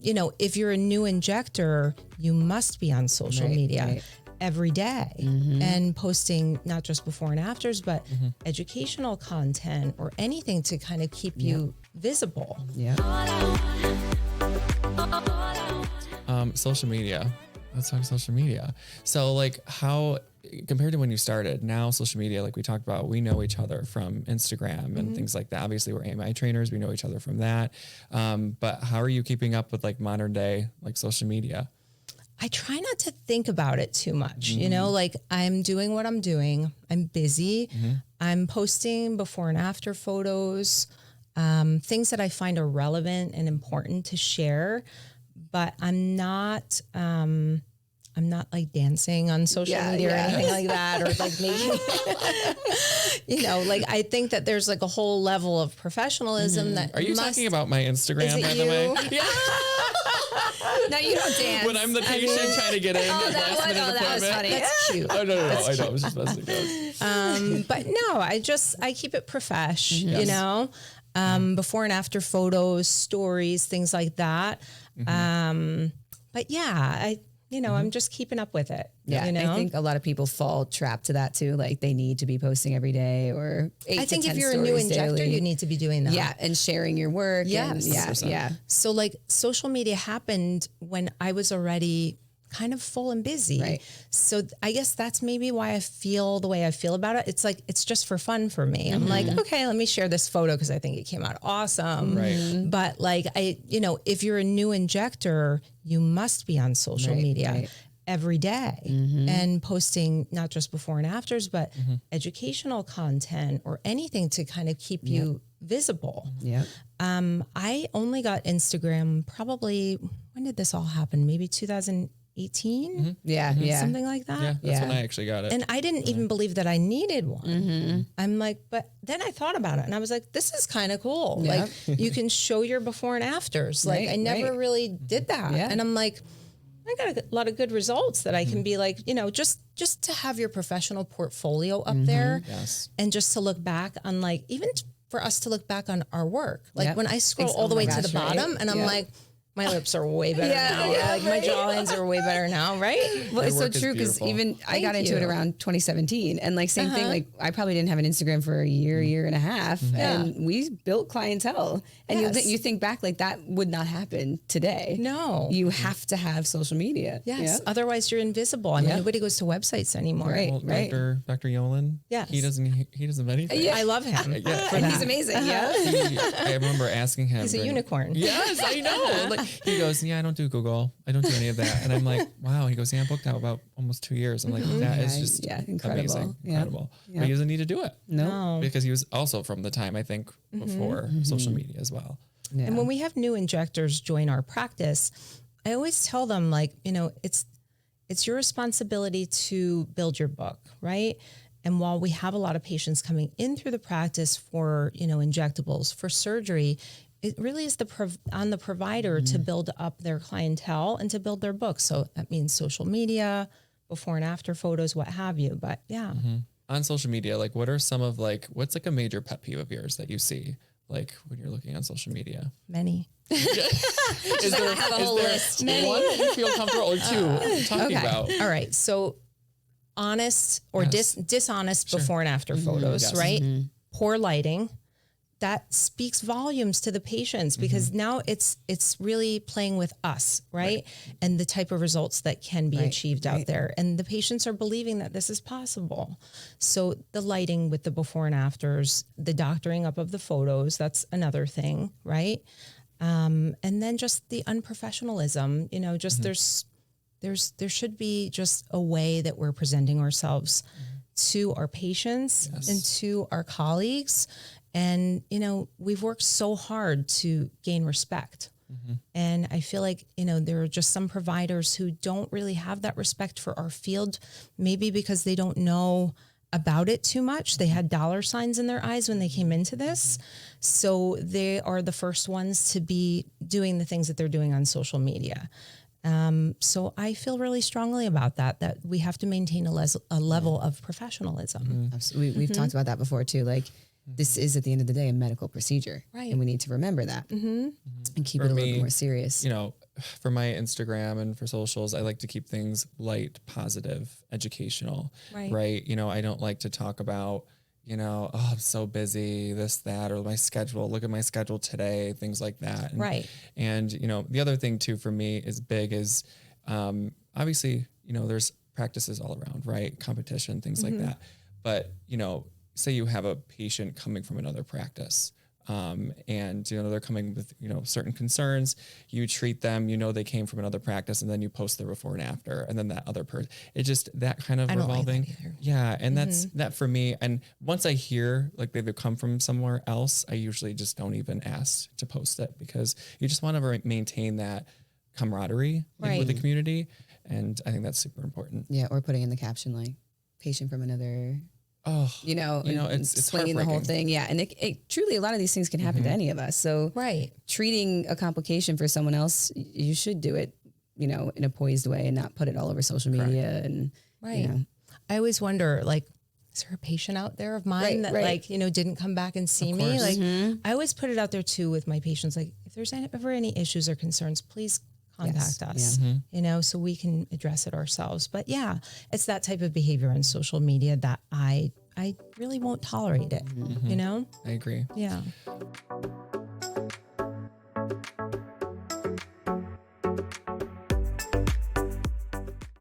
You know, if you're a new injector, you must be on social media every day and posting not just before and afters, but educational content or anything to kind of keep you visible. Social media. Let's talk social media. So like how, compared to when you started, now social media, like we talked about, we know each other from Instagram and things like that. Obviously we're AMI trainers. We know each other from that. But how are you keeping up with like modern day, like social media? I try not to think about it too much, you know, like I'm doing what I'm doing. I'm busy. I'm posting before and after photos, things that I find are relevant and important to share, but I'm not like dancing on social media or anything like that, or like making, you know, like I think that there's like a whole level of professionalism that. Are you talking about my Instagram, by the way? Yeah. No, you don't dance. When I'm the patient trying to get in at last minute appointment. Funny. That's cute. Oh, no. I know. I was just messing with But no, I keep it profesh, you know, before and after photos, stories, things like that. But yeah, I'm just keeping up with it. Yeah, you know? I think a lot of people fall trapped to that too. Like they need to be posting every day or 8 I to think 10 if you're a new injector, daily. you need to be doing that. Yeah, and sharing your work. Yes. And yeah. So like social media happened when I was already kind of full and busy. Right. So I guess that's maybe why I feel the way I feel about it. It's like, it's just for fun for me. I'm like, okay, let me share this photo because I think it came out awesome. Right. But like, if you're a new injector, you must be on social media every day and posting not just before and afters, but educational content or anything to kind of keep you visible. Yeah. I only got Instagram probably, when did this all happen? Maybe 2018? Yeah. Something like that. Yeah, that's when I actually got it. And I didn't even believe that I needed one. I'm like, but then I thought about it and I was like, this is kind of cool. Yeah. Like you can show your before and afters. Like I never really did that. Yeah. And I'm like, I got a lot of good results that I can be like, you know, just to have your professional portfolio up there and just to look back on like, even for us to look back on our work. Like when I scroll all the way to the bottom and I'm like, my lips are way better now. Like my jawlines are way better now, right? Well, it's so true because even I got into it around 2017 and like same thing, like I probably didn't have an Instagram for a year and a half and we built clientele and you think back like that would not happen today. No. You have to have social media. Yes. Otherwise you're invisible. I mean, nobody goes to websites anymore. Well, Dr. Yolen, he doesn't anything. Yeah. I love him. And he's amazing. I remember asking him. He's a unicorn. Yes, I know. Like, he goes, I don't do Google. I don't do any of that. And I'm like, wow. He goes, I'm booked out about almost 2 years. I'm like, that is just amazing. Incredible. But he doesn't need to do it. No. Because he was also from the time, I think, before social media as well. Yeah. And when we have new injectors join our practice, I always tell them like, you know, it's your responsibility to build your book, right? And while we have a lot of patients coming in through the practice for, you know, injectables, for surgery, it really is on the provider to build up their clientele and to build their book. So that means social media, before and after photos, what have you. But yeah. On social media, like what are some of like, what's like a major pet peeve of yours that you see like when you're looking on social media? Many. Is there one that you feel comfortable or two talking about? All right. So honest or dishonest before and after photos, right? Poor lighting. That speaks volumes to the patients because now it's really playing with us, right? And the type of results that can be achieved out there. And the patients are believing that this is possible. So the lighting with the before and afters, the doctoring up of the photos, that's another thing, right? And then just the unprofessionalism, you know, just there should be just a way that we're presenting ourselves to our patients and to our colleagues. And, you know, we've worked so hard to gain respect. And I feel like, you know, there are just some providers who don't really have that respect for our field, maybe because they don't know about it too much. They had dollar signs in their eyes when they came into this. So they are the first ones to be doing the things that they're doing on social media. So I feel really strongly about that we have to maintain a level of professionalism. Absolutely. We've talked about that before too. Like, this is at the end of the day a medical procedure, right? And we need to remember that and keep it a little bit more serious. You know, for my Instagram and for socials, I like to keep things light, positive, educational, right? You know, I don't like to talk about, you know, oh, I'm so busy, this, that, or my schedule, look at my schedule today, things like that. And, and, you know, the other thing too, for me is big is, obviously, you know, there's practices all around, right? Competition, things like that. But, you know, say you have a patient coming from another practice, and, you know, they're coming with, you know, certain concerns, you treat them, you know, they came from another practice, and then you post the before and after, and then that other person, it just, that kind of revolving. Yeah. And that's that for me. And once I hear like they've come from somewhere else, I usually just don't even ask to post it, because you just want to maintain that camaraderie with the community. And I think that's super important. Yeah. Or putting in the caption, like patient from another, you know, it's explaining the whole thing. Yeah. And it truly, a lot of these things can happen to any of us. So treating a complication for someone else, you should do it, you know, in a poised way and not put it all over social media. And, you know. I always wonder, like, is there a patient out there of mine that like, you know, didn't come back and see me? Like I always put it out there too with my patients. Like if there's ever any issues or concerns, please contact us, you know, so we can address it ourselves. But yeah, it's that type of behavior on social media that I really won't tolerate it, you know? I agree. Yeah.